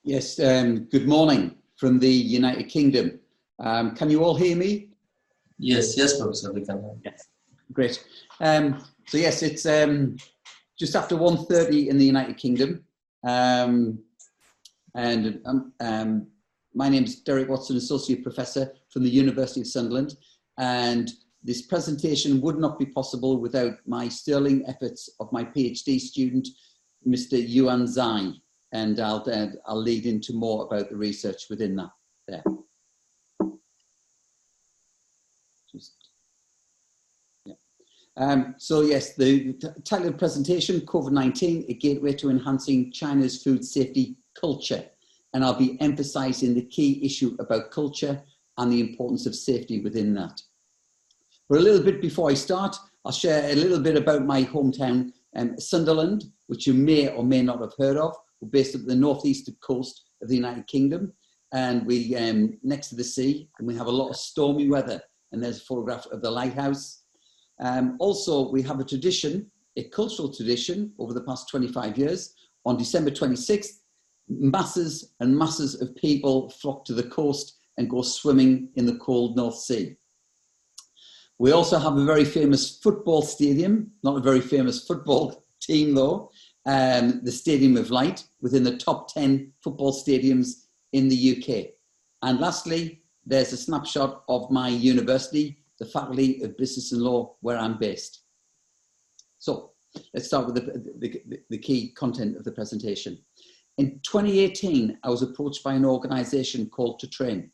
Yes, good morning from the United Kingdom. Can you all hear me? Yes, Professor, we can hear. Yes, great. So yes, it's just after 1:30 in the United Kingdom. My name is Derek Watson, Associate Professor from the University of Sunderland. And this presentation would not be possible without my sterling efforts of my PhD student, Mr. Yuan Zai. And I'll lead into more about the research within that there. So yes, the title of the presentation, COVID-19, a gateway to enhancing China's food safety culture. And I'll be emphasizing the key issue about culture and the importance of safety within that. But a little bit before I start, I'll share a little bit about my hometown, Sunderland, which you may or may not have heard of. We're based at the northeastern coast of the United Kingdom, and we next to the sea, and we have a lot of stormy weather. And there's a photograph of the lighthouse. Also, we have a tradition, a cultural tradition over the past 25 years. On December 26th, masses and masses of people flock to the coast and go swimming in the cold North Sea. We also have a very famous football stadium, not a very famous football team though, the Stadium of Light, within the top 10 football stadiums in the UK. And lastly, there's a snapshot of my university, the Faculty of Business and Law, where I'm based. So let's start with the key content of the presentation. In 2018, I was approached by an organization called To Train,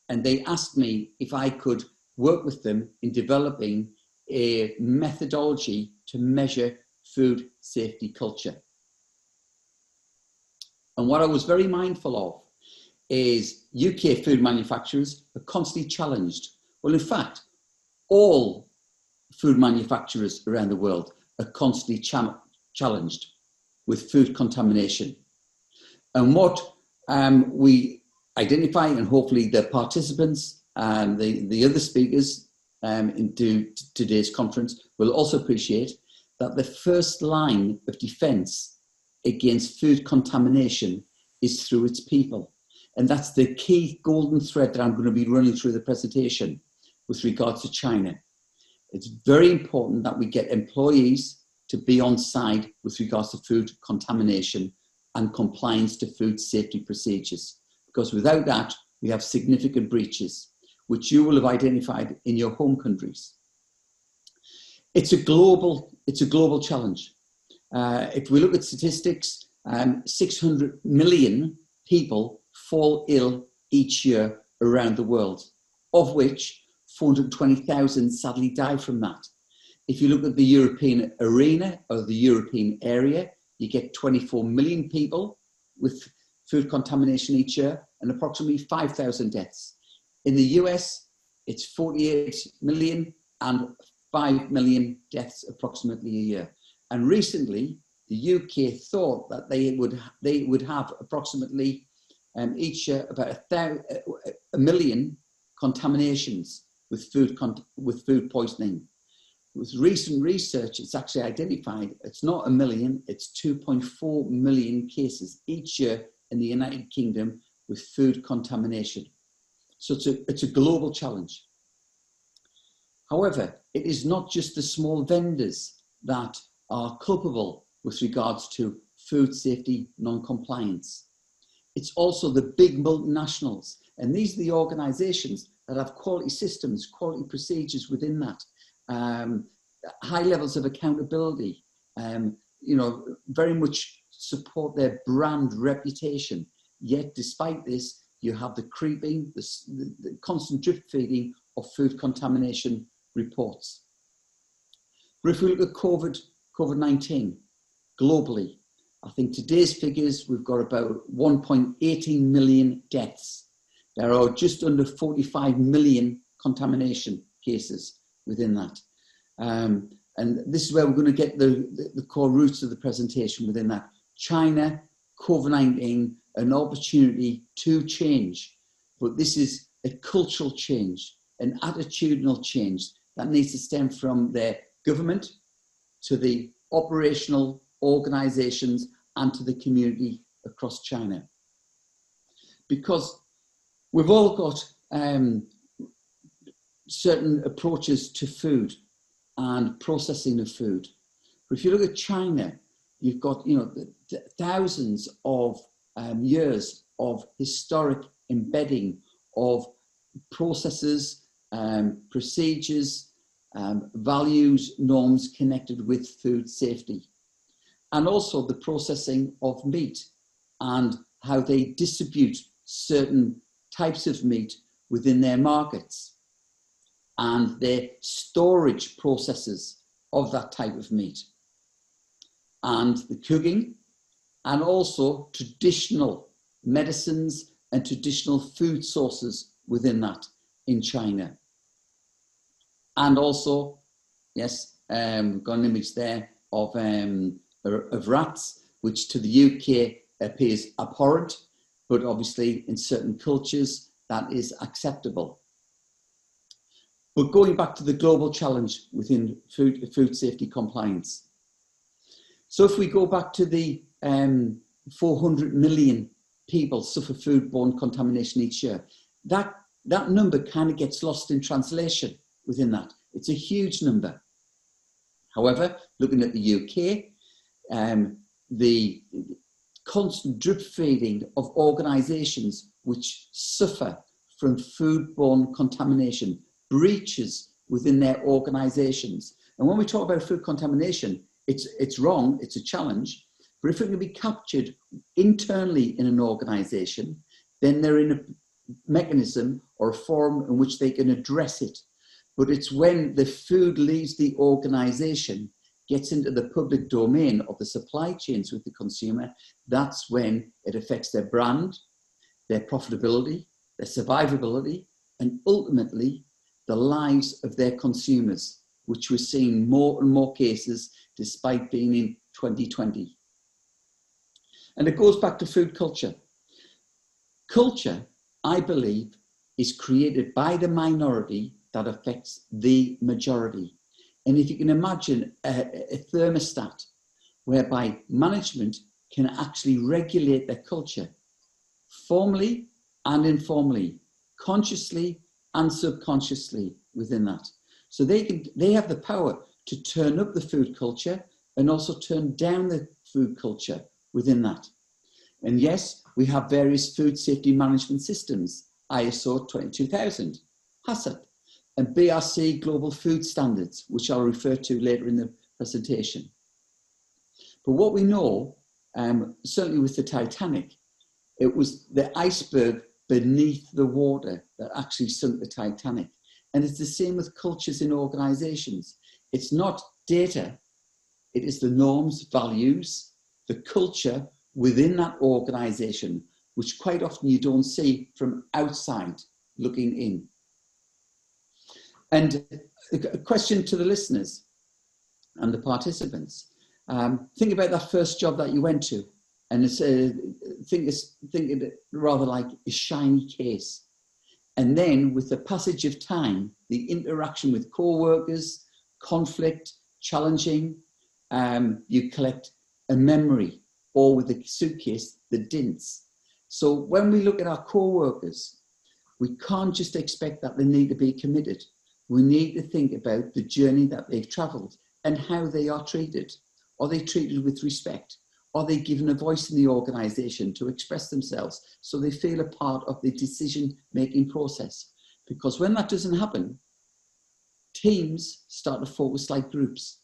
and they asked me if I could work with them in developing a methodology to measure food safety culture. And what I was very mindful of is UK food manufacturers are constantly challenged. Well, in fact, all food manufacturers around the world are constantly challenged with food contamination. And what we identify, and hopefully the participants and the other speakers in today's conference will also appreciate, that the first line of defense against food contamination is through its people. And that's the key golden thread that I'm going to be running through the presentation with regards to China. It's very important that we get employees to be on side with regards to food contamination and compliance to food safety procedures, because without that, we have significant breaches, which you will have identified in your home countries. It's a global challenge. If we look at statistics, 600 million people fall ill each year around the world, of which 420,000 sadly die from that. If you look at the European arena or the European area, you get 24 million people with food contamination each year and approximately 5,000 deaths. In the US, it's 48 million and 5 million deaths approximately a year. And recently, the UK thought that they would have approximately each year about a million contaminations with food poisoning. With recent research, it's actually identified it's not a million, it's 2.4 million cases each year in the United Kingdom with food contamination. So it's a global challenge. However, it is not just the small vendors that are culpable with regards to food safety non-compliance. It's also the big multinationals. And these are the organizations that have quality systems, quality procedures within that, high levels of accountability, very much support their brand reputation. Yet despite this, you have the creeping, the constant drip feeding of food contamination reports. But if we look at COVID-19 globally, I think today's figures, we've got about 1.18 million deaths. There are just under 45 million contamination cases within that. And this is where we're going to get the core roots of the presentation within that. China, COVID-19, an opportunity to change. But this is a cultural change, an attitudinal change that needs to stem from their government to the operational organizations and to the community across China. because we've all got certain approaches to food and processing of food. But if you look at China, you've got thousands of years of historic embedding of processes, procedures, values, norms connected with food safety, and also the processing of meat and how they distribute certain types of meat within their markets and their storage processes of that type of meat, and the cooking, and also traditional medicines and traditional food sources within that in China. And also, yes, got an image there of rats, which to the UK appears abhorrent, but obviously in certain cultures that is acceptable. But going back to the global challenge within food safety compliance. So if we go back to the 400 million people suffer foodborne contamination each year, that number kind of gets lost in translation within that. It's a huge number. However, looking at the UK, the constant drip feeding of organisations which suffer from foodborne contamination, breaches within their organisations. And when we talk about food contamination, it's wrong, it's a challenge, but if it can be captured internally in an organisation, then they're in a mechanism or a forum in which they can address it. But it's when the food leaves the organisation, gets into the public domain of the supply chains with the consumer, that's when it affects their brand, their profitability, their survivability, and ultimately the lives of their consumers, which we're seeing more and more cases despite being in 2020. And it goes back to food culture. Culture, I believe, is created by the minority that affects the majority. And if you can imagine a thermostat whereby management can actually regulate their culture formally and informally, consciously and subconsciously within that. So they have the power to turn up the food culture and also turn down the food culture within that. And yes, we have various food safety management systems, ISO 22000, HACCP, and BRC Global Food Standards, which I'll refer to later in the presentation. But what we know, certainly with the Titanic, it was the iceberg beneath the water that actually sunk the Titanic. And it's the same with cultures in organizations. It's not data, it is the norms, values, the culture within that organization, which quite often you don't see from outside looking in. And a question to the listeners and the participants. Think about that first job that you went to, and think it rather like a shiny case. And then with the passage of time, the interaction with co-workers, conflict, challenging, you collect a memory, or with a suitcase, the dints. So when we look at our co-workers, we can't just expect that they need to be committed. We need to think about the journey that they've traveled and how they are treated. Are they treated with respect? Are they given a voice in the organization to express themselves so they feel a part of the decision-making process? Because when that doesn't happen, teams start to focus like groups,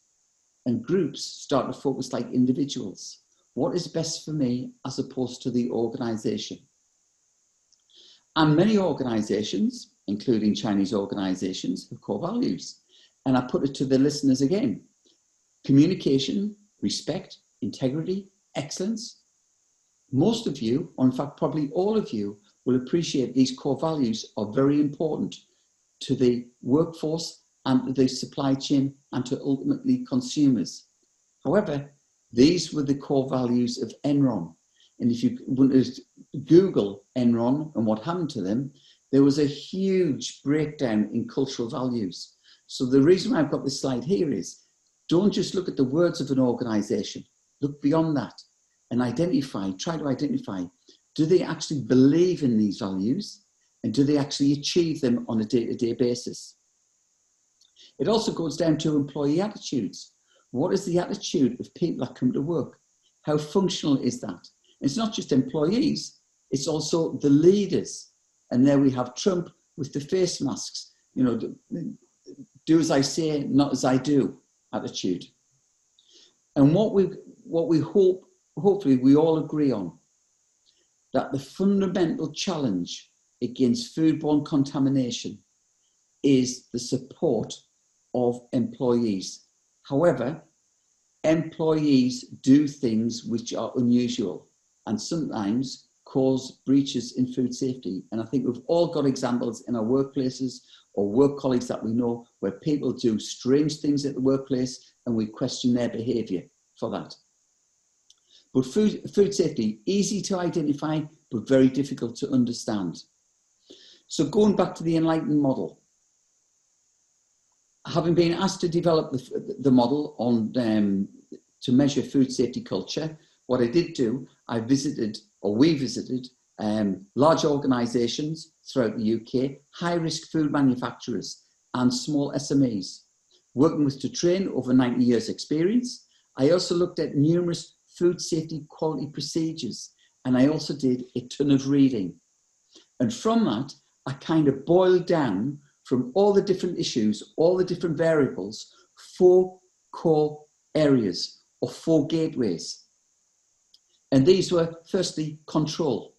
and groups start to focus like individuals. What is best for me as opposed to the organization? And many organizations, including Chinese organizations, have core values. And I put it to the listeners again: communication, respect, integrity, excellence. Most of you, or in fact probably all of you, will appreciate these core values are very important to the workforce and to the supply chain and to ultimately consumers. However, these were the core values of Enron. And if you want to Google Enron and what happened to them, there was a huge breakdown in cultural values. So the reason why I've got this slide here is, don't just look at the words of an organization, look beyond that and try to identify Do they actually believe in these values? And do they actually achieve them on a day-to-day basis? It also goes down to employee attitudes. What is the attitude of people that come to work? How functional is that? And it's not just employees, it's also the leaders. And there we have Trump with the face masks, you know, do as I say, not as I do attitude. And what we hopefully we all agree on, that the fundamental challenge against foodborne contamination is the support of employees. However, employees do things which are unusual and sometimes cause breaches in food safety. And I think we've all got examples in our workplaces or work colleagues that we know where people do strange things at the workplace and we question their behaviour for that. But food safety, easy to identify, but very difficult to understand. So going back to the Enlightened Model, having been asked to develop the model on to measure food safety culture, what I did do, we visited large organisations throughout the UK, high-risk food manufacturers and small SMEs, working with to train over 90 years experience. I also looked at numerous food safety quality procedures, and I also did a ton of reading. And from that, I kind of boiled down from all the different issues, all the different variables, 4 core areas or 4 gateways. And these were, firstly, control.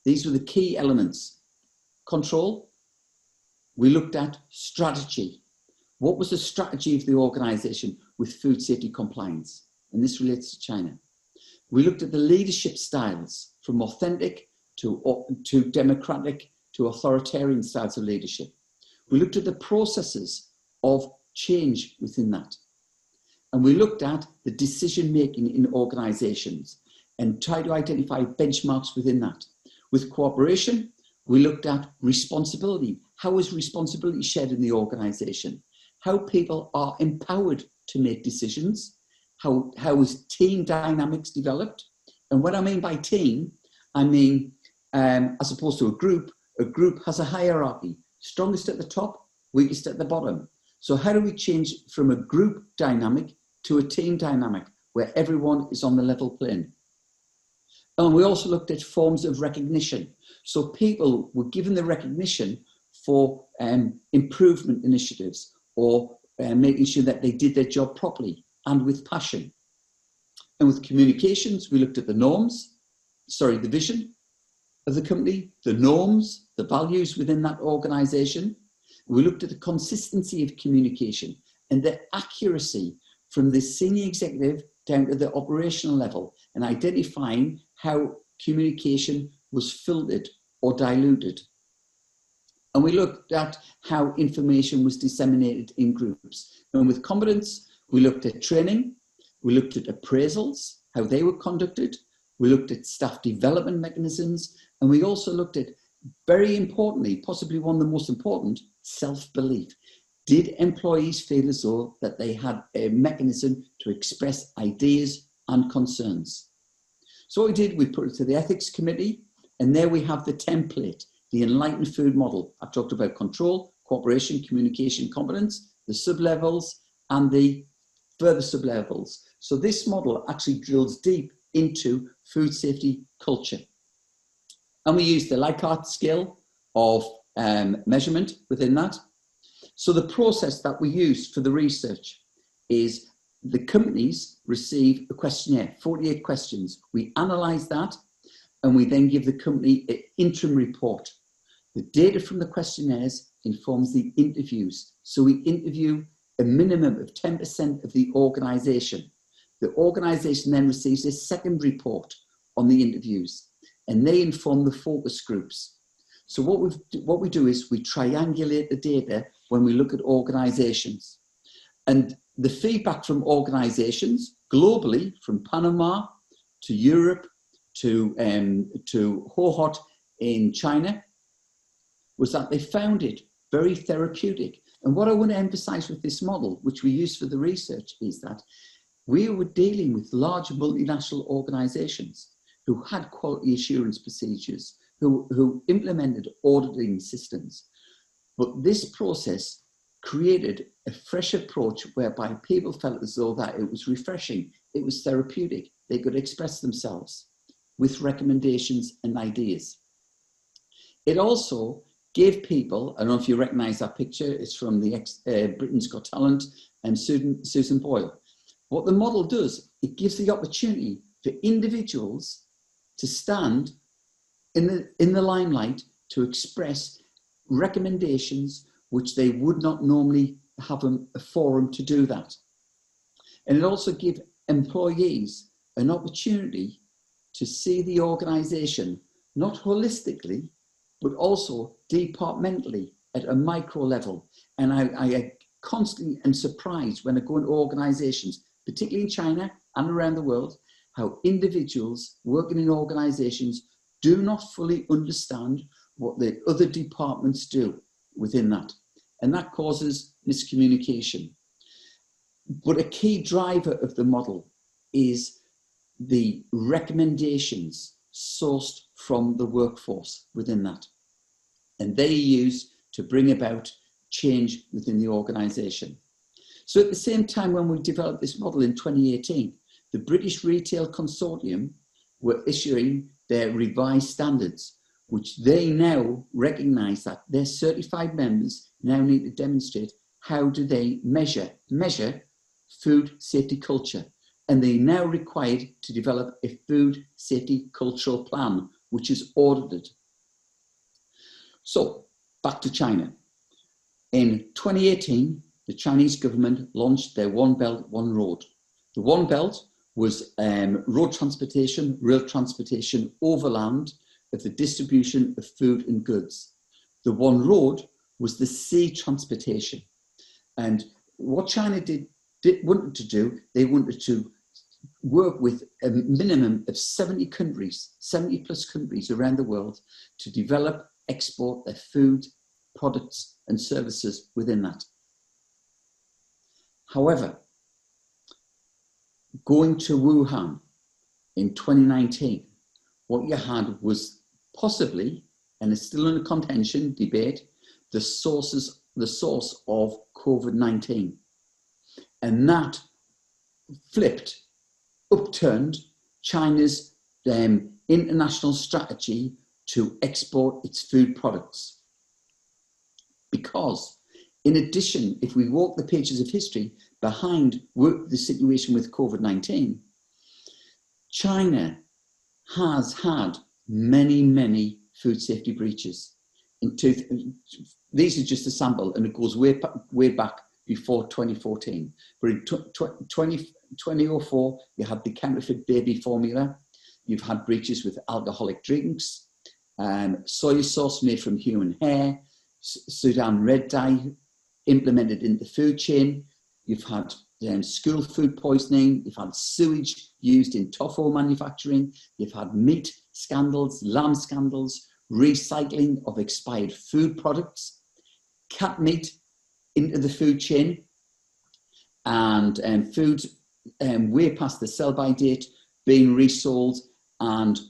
These were the key elements. Control. We looked at strategy. What was the strategy of the organisation with food safety compliance? And this relates to China. We looked at the leadership styles, from authentic to democratic to authoritarian styles of leadership. We looked at the processes of change within that. And we looked at the decision-making in organisations and tried to identify benchmarks within that. With cooperation, we looked at responsibility. How is responsibility shared in the organisation? How people are empowered to make decisions. How is team dynamics developed? And what I mean by team, I mean, as opposed to a group has a hierarchy. Strongest at the top, weakest at the bottom. So how do we change from a group dynamic to a team dynamic where everyone is on the level plane? And we also looked at forms of recognition. So people were given the recognition for improvement initiatives or making sure that they did their job properly and with passion. And with communications, we looked at the vision of the company, the norms, the values within that organisation. We looked at the consistency of communication and the accuracy from the senior executive down to the operational level and identifying how communication was filtered or diluted. And we looked at how information was disseminated in groups. And with competence, we looked at training, we looked at appraisals, how they were conducted, we looked at staff development mechanisms, and we also looked at, very importantly, possibly one of the most important, self-belief. Did employees feel as though that they had a mechanism to express ideas and concerns? So what we did, we put it to the ethics committee, and there we have the template, the Enlightened Food Model. I've talked about control, cooperation, communication, competence, the sub-levels, and the further sub-levels. So this model actually drills deep into food safety culture. And we use the Likert scale of measurement within that. So the process that we use for the research is the companies receive a questionnaire, 48 questions. We analyse that and we then give the company an interim report. The data from the questionnaires informs the interviews. So we interview a minimum of 10% of the organisation. The organisation then receives a second report on the interviews and they inform the focus groups. So what we do is we triangulate the data when we look at organisations. And the feedback from organisations globally, from Panama to Europe to Hohhot in China, was that they found it very therapeutic. And what I want to emphasise with this model, which we use for the research, is that we were dealing with large multinational organisations. who had quality assurance procedures, who implemented auditing systems. But this process created a fresh approach whereby people felt as though that it was refreshing, it was therapeutic, they could express themselves with recommendations and ideas. It also gave people, I don't know if you recognize that picture, it's from the Britain's Got Talent and Susan Boyle. What the model does, it gives the opportunity for individuals to stand in the limelight to express recommendations which they would not normally have a forum to do that. And it also gives employees an opportunity to see the organisation not holistically, but also departmentally at a micro level. And I constantly am surprised when I go into organisations, particularly in China and around the world, how individuals working in organisations do not fully understand what the other departments do within that. And that causes miscommunication. But a key driver of the model is the recommendations sourced from the workforce within that. And they are used to bring about change within the organisation. So at the same time, when we developed this model in 2018, the British Retail Consortium were issuing their revised standards, which they now recognise that their certified members now need to demonstrate how do they measure food safety culture. And they now required to develop a food safety cultural plan, which is audited. So back to China. In 2018, the Chinese government launched their One Belt, One Road. The One Belt was road transportation, rail transportation, overland of the distribution of food and goods. The One Road was the sea transportation. And what China wanted to do, they wanted to work with a minimum of 70 countries, 70 plus countries around the world to develop, export their food, products and services within that. However, going to Wuhan in 2019, what you had was possibly, and it's still under contention, debate, the source of COVID-19. And that upturned China's international strategy to export its food products. Because in addition, if we walk the pages of history behind the situation with COVID-19, China has had many food safety breaches. These are just a sample, and it goes way back before 2014. But in 2004, you had the counterfeit baby formula. You've had breaches with alcoholic drinks, soy sauce made from human hair, Sudan red dye implemented in the food chain. You've had school food poisoning. You've had sewage used in tofu manufacturing. You've had meat scandals, lamb scandals, recycling of expired food products, cat meat into the food chain, and food way past the sell-by date being resold, and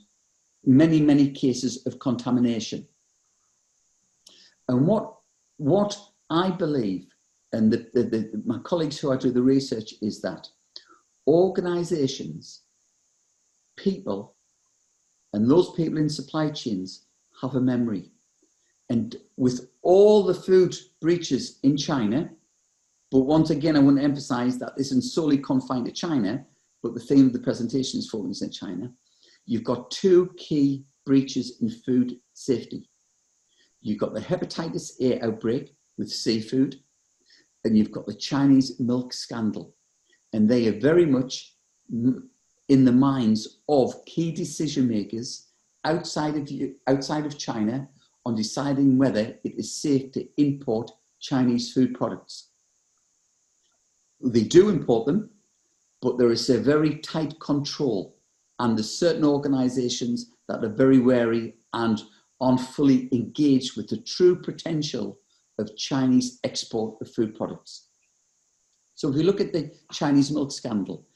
many cases of contamination. And what I believe, and my colleagues who I do the research, is that organizations, people, and those people in supply chains have a memory. And with all the food breaches in China, but once again, I want to emphasize that this isn't solely confined to China, but the theme of the presentation is focused on China. You've got two key breaches in food safety. You've got the hepatitis A outbreak with seafood, and you've got the Chinese milk scandal. And they are very much in the minds of key decision makers outside of China on deciding whether it is safe to import Chinese food products. They do import them, but there is a very tight control, and there's certain organizations that are very wary and aren't fully engaged with the true potential of Chinese export of food products. So if we look at the Chinese milk scandal,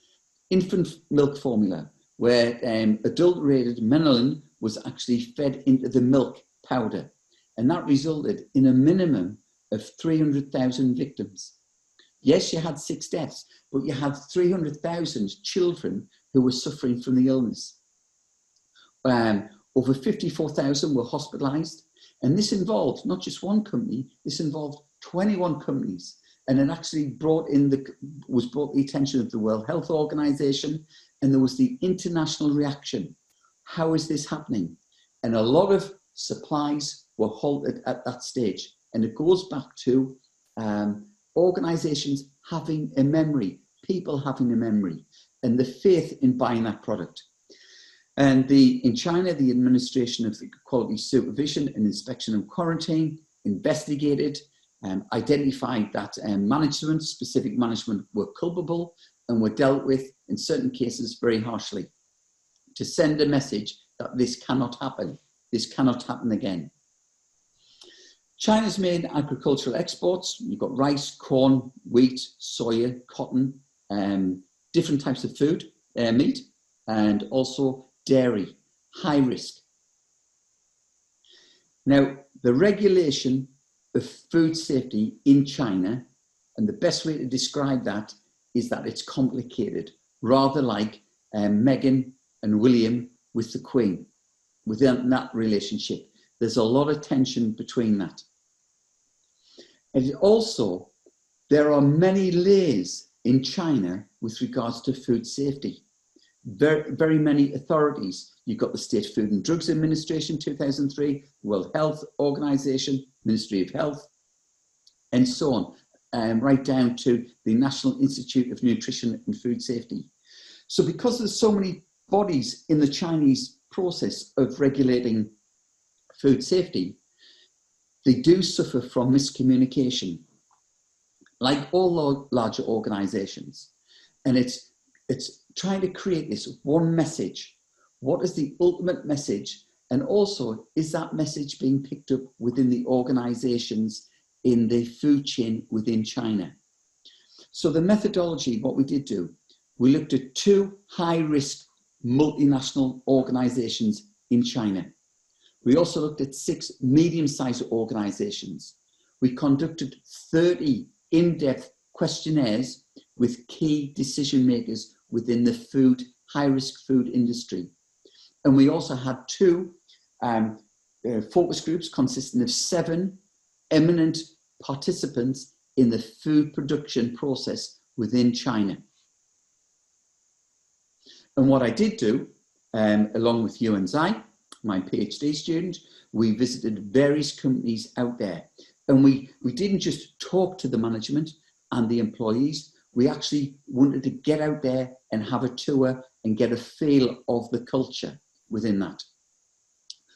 infant milk formula, where adulterated menolin was actually fed into the milk powder. And that resulted in a minimum of 300,000 victims. Yes, you had 6 deaths, but you had 300,000 children who were suffering from the illness. Over 54,000 were hospitalized. And this involved not just one company, this involved 21 companies. And it actually was brought the attention of the World Health Organization, and there was the international reaction. How is this happening? And a lot of supplies were halted at that stage. And it goes back to organizations having a memory, people having a memory, and the faith in buying that product. And in China, the Administration of Quality Supervision and Inspection and Quarantine investigated, identified that specific management were culpable and were dealt with, in certain cases, very harshly, to send a message that this cannot happen. This cannot happen again. China's main agricultural exports, you've got rice, corn, wheat, soya, cotton, different types of food, meat, and also dairy, high risk. Now, the regulation of food safety in China, and the best way to describe that is that it's complicated, rather like Meghan and William with the Queen. Within that relationship, there's a lot of tension between that. And also, there are many layers in China with regards to food safety. Very, very many authorities. You've got the State Food and Drugs Administration, 2003, World Health Organization, Ministry of Health, and so on, right down to the National Institute of Nutrition and Food Safety. So because there's so many bodies in the Chinese process of regulating food safety, they do suffer from miscommunication, like all larger organizations. And it's trying to create this one message. What is the ultimate message? And also, is that message being picked up within the organizations in the food chain within China? So the methodology, what we did do, we looked at 2 high-risk multinational organizations in China. We also looked at 6 medium-sized organizations. We conducted 30 in-depth questionnaires with key decision makers within the high-risk food industry. And we also had 2 focus groups consisting of 7 eminent participants in the food production process within China. And what I did do, along with Yuan Zai, my PhD student, we visited various companies out there. And we didn't just talk to the management and the employees, we actually wanted to get out there and have a tour and get a feel of the culture within that.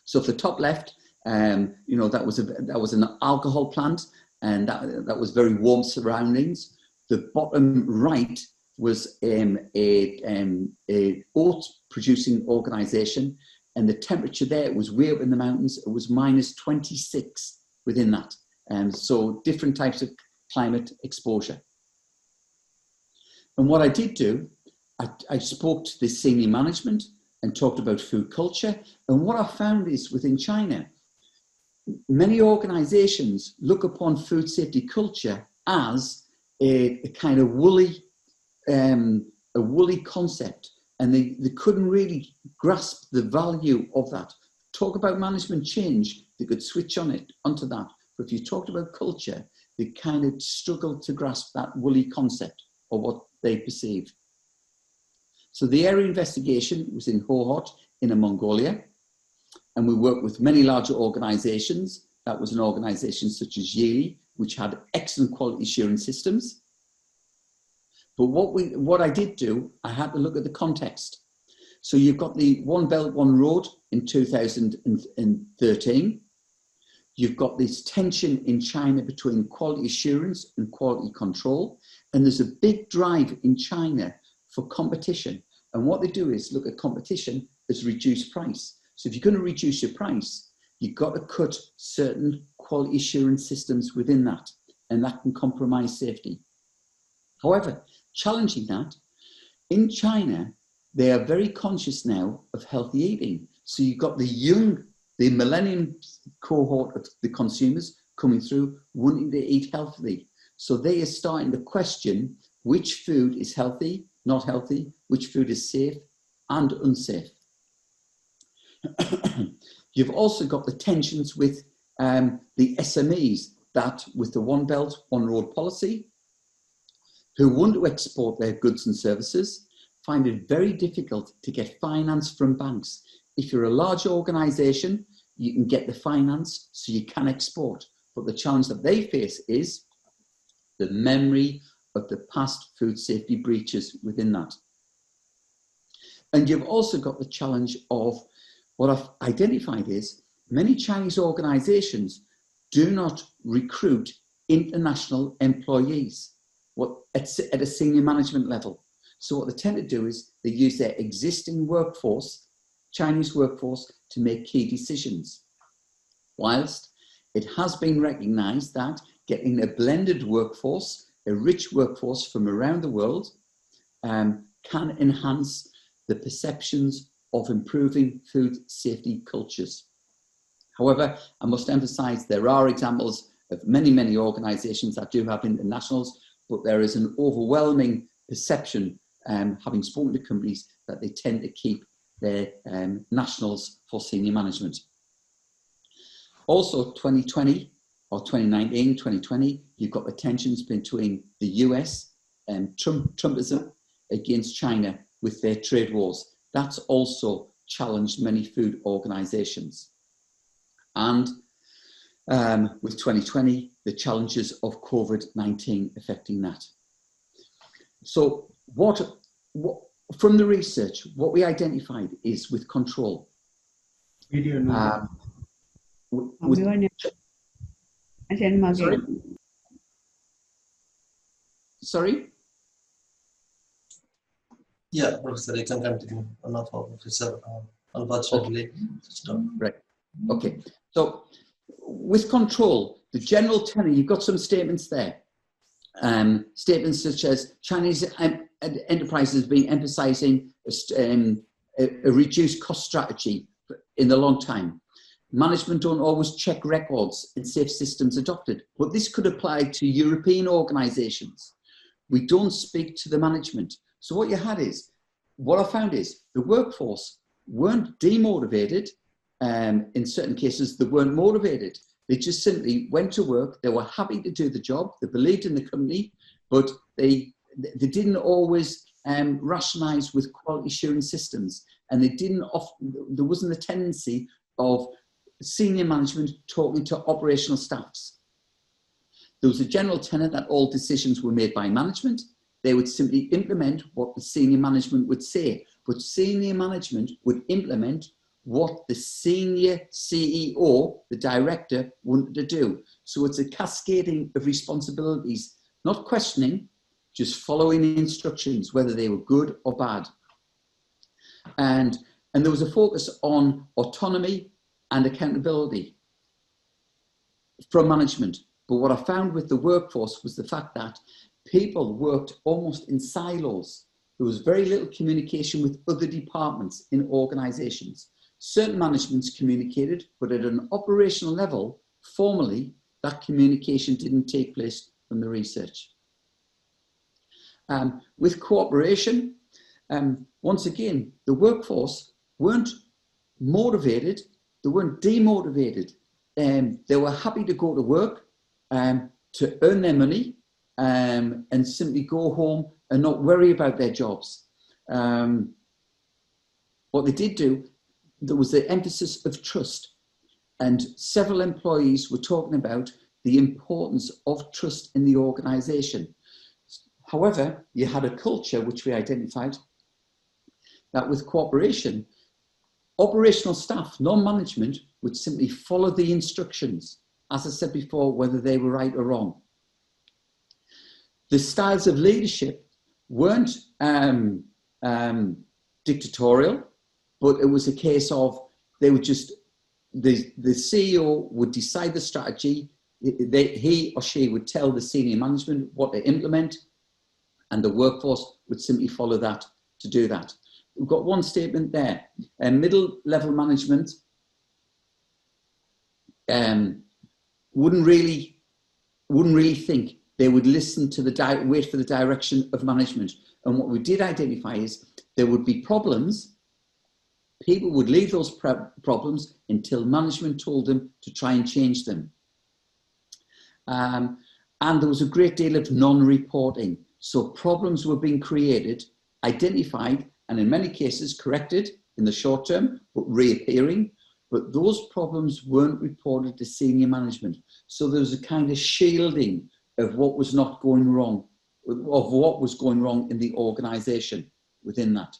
So for the top left, that was an alcohol plant, and that was very warm surroundings. The bottom right was a oat producing organization, and the temperature there was way up in the mountains. It was minus 26 within that. So different types of climate exposure. And what I did do, I spoke to the senior management and talked about food culture. And what I found is within China, many organizations look upon food safety culture as a kind of woolly concept, and they couldn't really grasp the value of that. Talk about management change, they could switch onto that. But if you talked about culture, they kind of struggled to grasp that woolly concept or what they perceive. So the area investigation was in Hohhot in Mongolia, and we worked with many larger organizations. That was an organization such as Yili, which had excellent quality assurance systems. But what I did do, I had to look at the context. So you've got the One Belt, One Road in 2013. You've got this tension in China between quality assurance and quality control. And there's a big drive in China for competition. And what they do is look at competition as reduced price. So if you're going to reduce your price, you've got to cut certain quality assurance systems within that, and that can compromise safety. However, challenging that, in China, they are very conscious now of healthy eating. So you've got the millennium cohort of the consumers coming through wanting to eat healthily. So they are starting to question which food is healthy, not healthy, which food is safe and unsafe. You've also got the tensions with the SMEs that with the One Belt, One Road policy, who want to export their goods and services, find it very difficult to get finance from banks. If you're a large organisation, you can get the finance so you can export. But the challenge that they face is the memory of the past food safety breaches within that. And you've also got the challenge of what I've identified is many Chinese organisations do not recruit international employees at a senior management level. So what they tend to do is they use their existing workforce, Chinese workforce, to make key decisions. Whilst it has been recognised that getting a blended workforce, a rich workforce from around the world, can enhance the perceptions of improving food safety cultures. However, I must emphasise there are examples of many, many organisations that do have internationals, but there is an overwhelming perception, having spoken to companies, that they tend to keep their nationals for senior management. Also, 2020 or 2019, 2020, you've got the tensions between the US and Trumpism against China with their trade wars. That's also challenged many food organisations. And with 2020, the challenges of COVID-19 affecting that. So from the research, what we identified is with control. Sorry? Yeah, Professor, you can continue. Enough of Professor, unfortunately. Okay. Right. Okay. So with control, the general tenor, you've got some statements there. Statements such as Chinese enterprises have been emphasizing a reduced cost strategy in the long time. Management don't always check records and safe systems adopted, but this could apply to European organizations. We don't speak to the management. So what I found is the workforce weren't demotivated. In certain cases, they weren't motivated. They just simply went to work. They were happy to do the job. They believed in the company, but they didn't always rationalize with quality assurance systems. And there wasn't a tendency of senior management talking to operational staffs. There was a general tenet that all decisions were made by management. They would simply implement what the senior management would say, but senior management would implement what the senior CEO, the director, wanted to do. So it's a cascading of responsibilities, not questioning, just following instructions, whether they were good or bad. And there was a focus on autonomy and accountability from management. But what I found with the workforce was the fact that people worked almost in silos. There was very little communication with other departments in organizations. Certain managements communicated, but at an operational level, formally, that communication didn't take place from the research. With cooperation, once again, the workforce weren't motivated, they weren't demotivated. They were happy to go to work to earn their money and simply go home and not worry about their jobs. What they did do, there was the emphasis of trust, and several employees were talking about the importance of trust in the organization. However, you had a culture which we identified that with cooperation, operational staff, non-management, would simply follow the instructions, as I said before, whether they were right or wrong. The styles of leadership weren't dictatorial, but it was a case of they would just, the CEO would decide the strategy, he or she would tell the senior management what to implement, and the workforce would simply follow that to do that. we've got one statement there. Middle level management wouldn't really think they would listen to wait for the direction of management. And what we did identify is there would be problems. People would leave those problems until management told them to try and change them. And there was a great deal of non-reporting. So problems were being created, identified, and in many cases corrected in the short term, but reappearing. But those problems weren't reported to senior management. So there was a kind of shielding of what was not going wrong, of what was going wrong in the organization within that.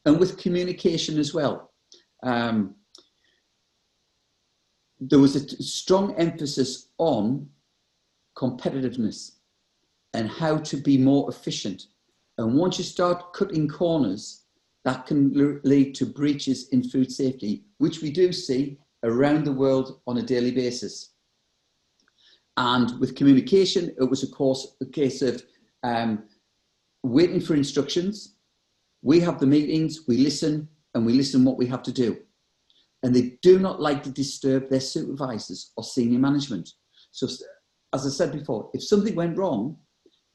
And with communication as well, there was a strong emphasis on competitiveness and how to be more efficient. And once you start cutting corners, that can lead to breaches in food safety, which we do see around the world on a daily basis. And with communication, it was, of course, a case of waiting for instructions. We have the meetings, we listen, and we listen what we have to do. And they do not like to disturb their supervisors or senior management. So, as I said before, if something went wrong,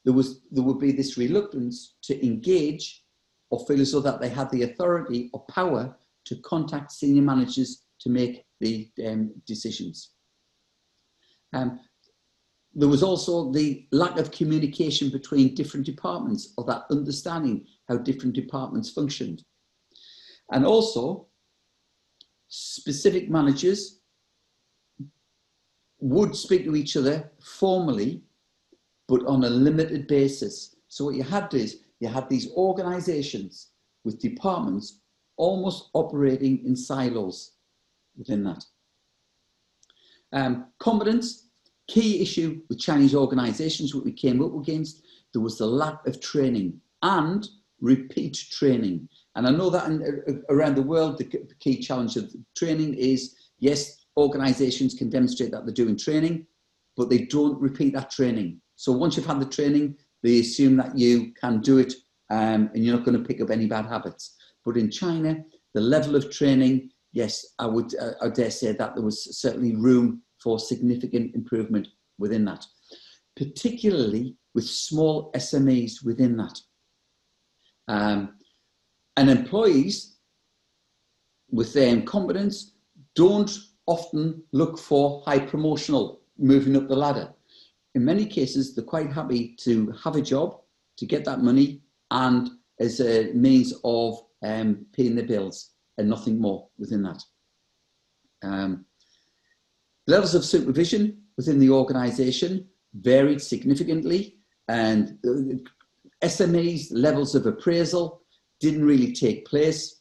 there would be this reluctance to engage or feel as though that they had the authority or power to contact senior managers to make the decisions. There was also the lack of communication between different departments, or that understanding how different departments functioned. And also, specific managers would speak to each other formally, but on a limited basis. So what you had is, you had these organizations with departments almost operating in silos within that. Competence. Key issue with Chinese organizations, what we came up against, there was the lack of training and repeat training. And I know that around the world, the key challenge of training is, yes, organizations can demonstrate that they're doing training, but they don't repeat that training. So once you've had the training, they assume that you can do it and you're not going to pick up any bad habits. But in China, the level of training, yes, I dare say that there was certainly room for significant improvement within that, particularly with small SMEs within that. And employees with their competence don't often look for high promotional moving up the ladder. In many cases, they're quite happy to have a job, to get that money, and as a means of paying their bills and nothing more within that. Levels of supervision within the organisation varied significantly, and SMEs' levels of appraisal didn't really take place.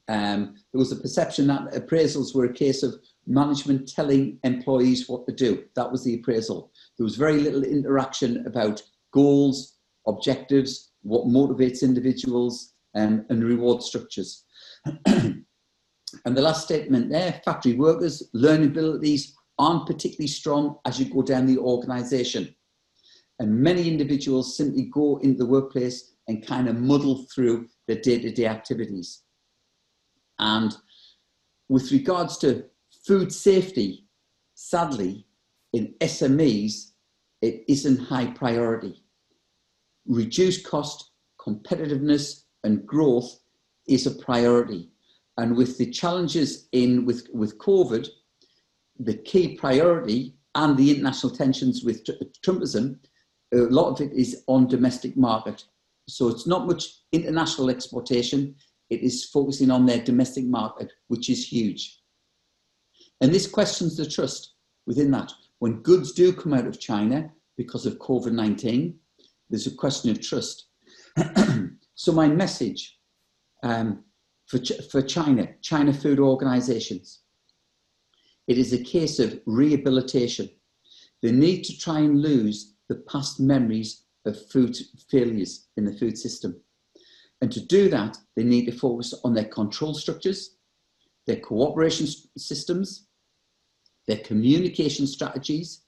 There was a perception that appraisals were a case of management telling employees what to do. That was the appraisal. There was very little interaction about goals, objectives, what motivates individuals, and reward structures. And the last statement there, factory workers, learning abilities aren't particularly strong as you go down the organisation. And many individuals simply go into the workplace and kind of muddle through their day-to-day activities. And with regards to food safety, sadly, in SMEs, it isn't high priority. Reduced cost, competitiveness, and growth is a priority. And with the challenges with COVID, the key priority and the international tensions with Trumpism, a lot of it is on domestic market. So it's not much international exportation. It is focusing on their domestic market, which is huge. And this questions the trust within that. When goods do come out of China because of COVID-19, there's a question of trust. So my message for China food organizations, it is a case of rehabilitation. They need to try and lose the past memories of food failures in the food system. And to do that, they need to focus on their control structures, their cooperation systems, their communication strategies,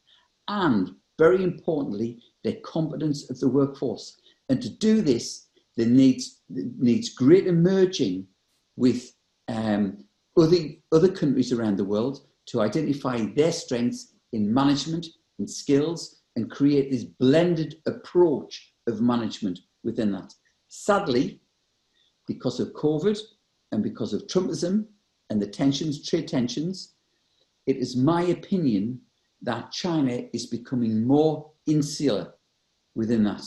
and very importantly, their competence of the workforce. And to do this, there needs greater merging with other countries around the world to identify their strengths in management and skills and create this blended approach of management within that. Sadly, because of COVID and because of Trumpism and the tensions, trade tensions, it is my opinion that China is becoming more insular within that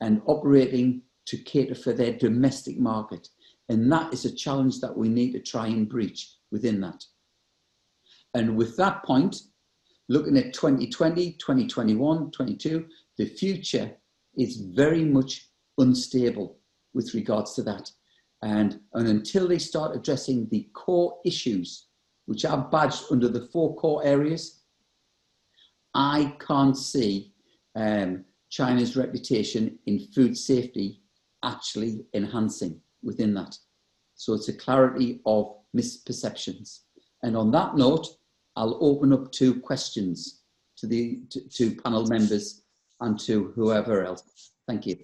and operating to cater for their domestic market. And that is a challenge that we need to try and breach within that. And with that point, looking at 2020, 2021, 22, the future is very much unstable with regards to that. And until they start addressing the core issues, which are badged under the 4 core areas, I can't see China's reputation in food safety actually enhancing within that. So it's a clarity of misperceptions. And on that note, I'll open up to questions to panel members and to whoever else. Thank you.